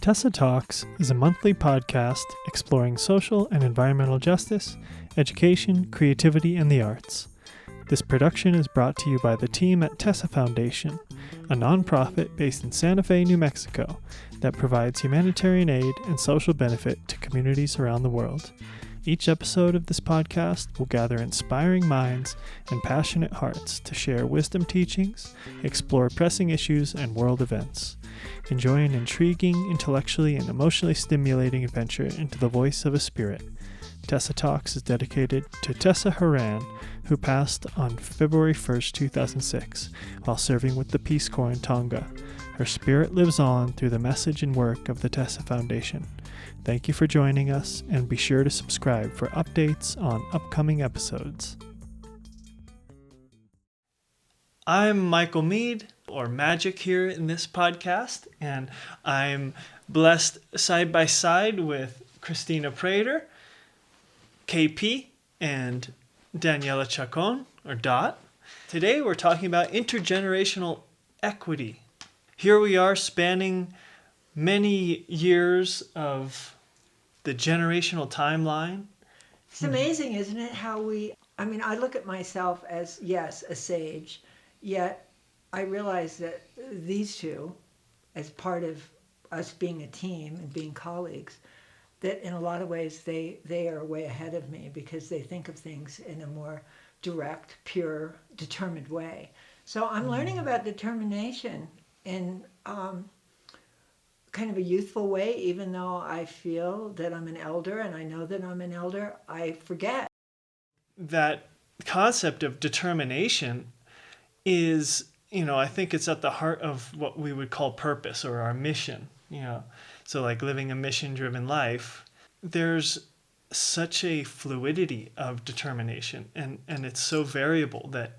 Tessa Talks is a monthly podcast exploring social and environmental justice, education, creativity, and the arts. This production is brought to you by the team at Tessa Foundation, a nonprofit based in Santa Fe, New Mexico, that provides humanitarian aid and social benefit to communities around the world. Each episode of this podcast will gather inspiring minds and passionate hearts to share wisdom teachings, explore pressing issues, and world events. Enjoy an intriguing, intellectually, and emotionally stimulating adventure into the voice of a spirit. Tessa Talks is dedicated to Tessa Haran, who passed on February 1st, 2006, while serving with the Peace Corps in Tonga. Her spirit lives on through the message and work of the Tessa Foundation. Thank you for joining us, and be sure to subscribe for updates on upcoming episodes. I'm Michael Mead, or Magic, here in this podcast, and I'm blessed side by side with Christina Prater, KP, and Daniela Chacon, or Dot. Today we're talking about intergenerational equity. Here we are spanning many years of the generational timeline. It's amazing, isn't it, how I look at myself as, yes, a sage, yet I realize that these two, as part of us being a team and being colleagues, that in a lot of ways they are way ahead of me because they think of things in a more direct, pure, determined way. So I'm learning about determination in kind of a youthful way, even though I feel that I'm an elder and I know that I'm an elder, I forget. That concept of determination is, I think it's at the heart of what we would call purpose or our mission, So like living a mission-driven life, there's such a fluidity of determination and it's so variable that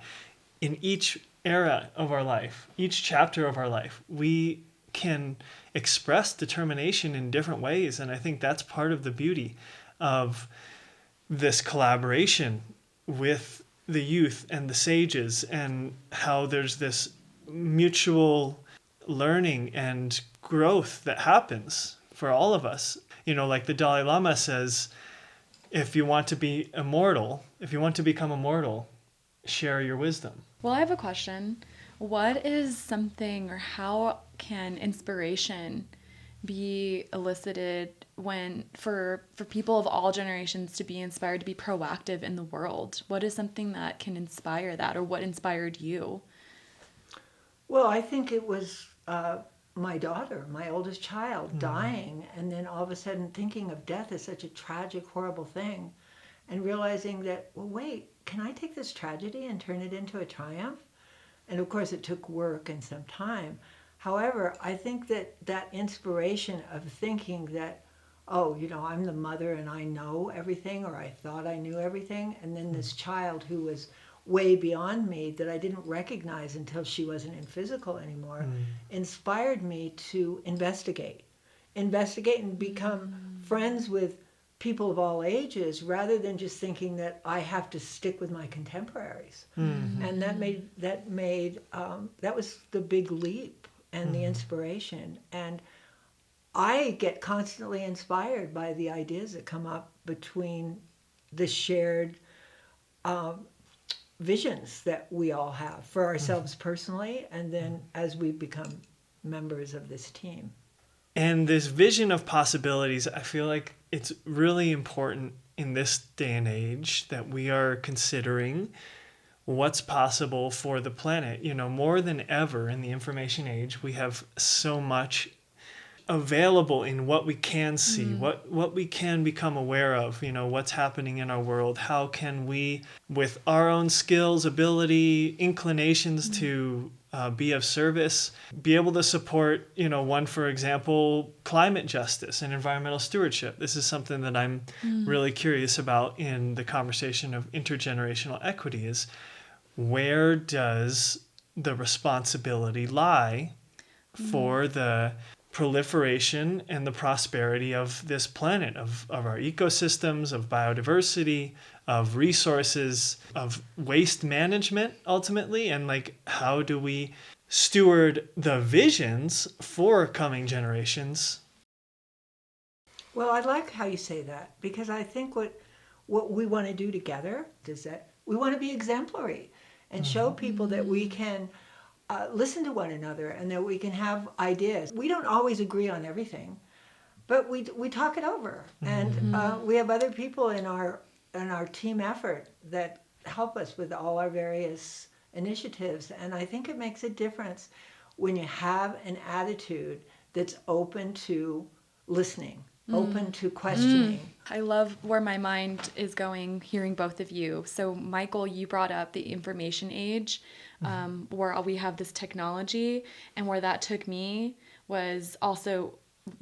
in each era of our life, each chapter of our life, we can express determination in different ways. And I think that's part of the beauty of this collaboration with the youth and the sages, and how there's this mutual learning and growth that happens for all of us. Like the Dalai Lama says, if you want to be immortal, if you want to become immortal, share your wisdom. Well, I have a question. What is something, or how can inspiration be elicited for people of all generations to be inspired to be proactive in the world? What is something that can inspire that, or what inspired you? Well, I think it was my daughter, my oldest child, dying, and then all of a sudden thinking of death as such a tragic, horrible thing, and realizing that, well, wait, can I take this tragedy and turn it into a triumph? And of course it took work and some time. However, I think that inspiration of thinking that, I'm the mother and I know everything, or I thought I knew everything, and then this child who was way beyond me that I didn't recognize until she wasn't in physical anymore, inspired me to investigate and become friends with people of all ages, rather than just thinking that I have to stick with my contemporaries. And that was the big leap and the inspiration. And I get constantly inspired by the ideas that come up between the shared visions that we all have for ourselves personally, and then as we become members of this team. And this vision of possibilities, I feel like it's really important in this day and age that we are considering what's possible for the planet. More than ever in the information age, we have so much available in what we can see, what we can become aware of, what's happening in our world. How can we, with our own skills, ability, inclinations to be of service, be able to support, for example, climate justice and environmental stewardship. This is something that I'm really curious about in the conversation of intergenerational equity, is where does the responsibility lie for the proliferation and the prosperity of this planet, of our ecosystems, of biodiversity, of resources, of waste management ultimately, and how do we steward the visions for coming generations Well, I like how you say that, because I think what we want to do together is that we want to be exemplary and show people that we can listen to one another and that we can have ideas. We don't always agree on everything, but we talk it over, and we have other people in our team effort that help us with all our various initiatives. And I think it makes a difference when you have an attitude that's open to listening, open to questioning. I love where my mind is going hearing both of you. So, Michael, you brought up the information age, where we have this technology, and where that took me was also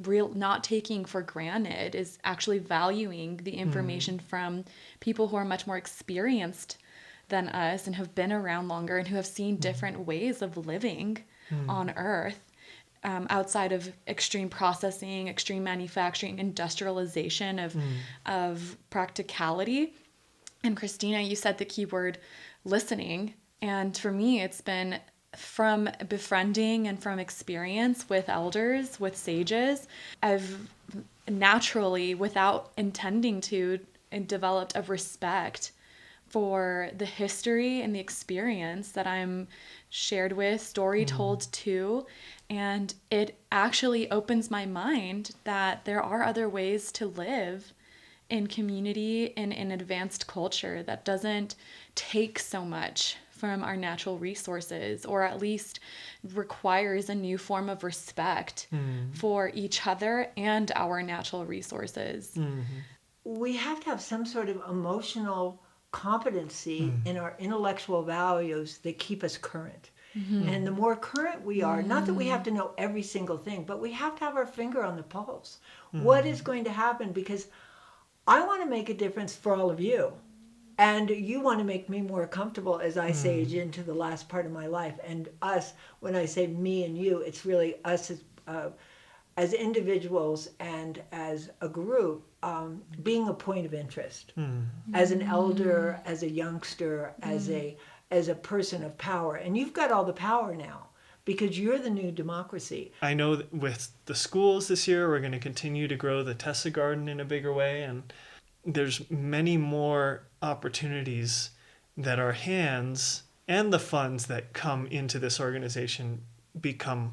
not taking for granted, is actually valuing the information from people who are much more experienced than us and have been around longer and who have seen different ways of living on Earth. Outside of extreme processing, extreme manufacturing, industrialization of practicality. And Christina, you said the key word listening. And for me, it's been from befriending and from experience with elders, with sages. I've naturally, without intending to, developed a respect for the history and the experience that I'm shared with, story told to, and it actually opens my mind that there are other ways to live in community and in advanced culture that doesn't take so much from our natural resources, or at least requires a new form of respect for each other and our natural resources. We have to have some sort of emotional competency in our intellectual values that keep us current. And the more current we are, not that we have to know every single thing, but we have to have our finger on the pulse. What is going to happen? Because I want to make a difference for all of you. And you want to make me more comfortable as I sage into the last part of my life. And us, when I say me and you, it's really us as individuals and as a group, being a point of interest. As an elder, as a youngster, as a person of power. And you've got all the power now, because you're the new democracy. I know that with the schools this year, we're going to continue to grow the Tessa Garden in a bigger way. And there's many more opportunities that our hands and the funds that come into this organization become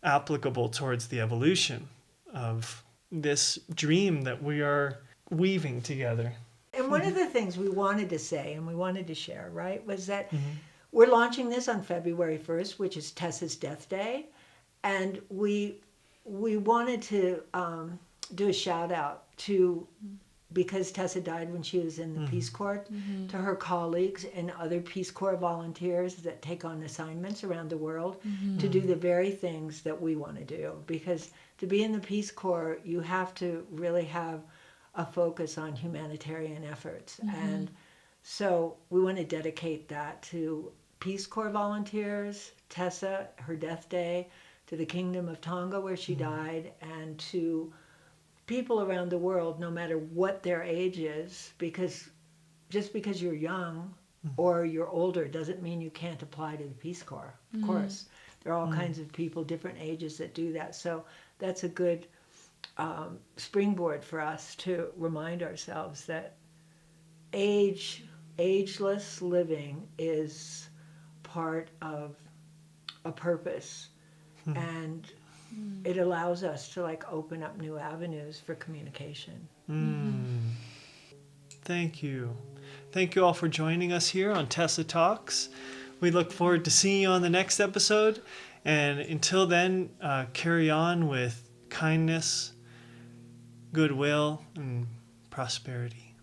applicable towards the evolution of this dream that we are weaving together. And one of the things we wanted to say and we wanted to share, right, was that we're launching this on February 1st, which is Tessa's death day. And we wanted to do a shout out to, because Tessa died when she was in the Peace Corps, to her colleagues and other Peace Corps volunteers that take on assignments around the world to do the very things that we want to do. Because to be in the Peace Corps, you have to really have a focus on humanitarian efforts. And so we want to dedicate that to Peace Corps volunteers, Tessa, her death day, to the Kingdom of Tonga where she died, and to people around the world, no matter what their age is, because just because you're young or you're older doesn't mean you can't apply to the Peace Corps. Of course, there are all kinds of people, different ages, that do that. So that's a good springboard for us to remind ourselves that ageless living is part of a purpose, and it allows us to open up new avenues for communication. Thank you. Thank you all for joining us here on Tessa Talks. We look forward to seeing you on the next episode. And until then, carry on with kindness, goodwill, and prosperity.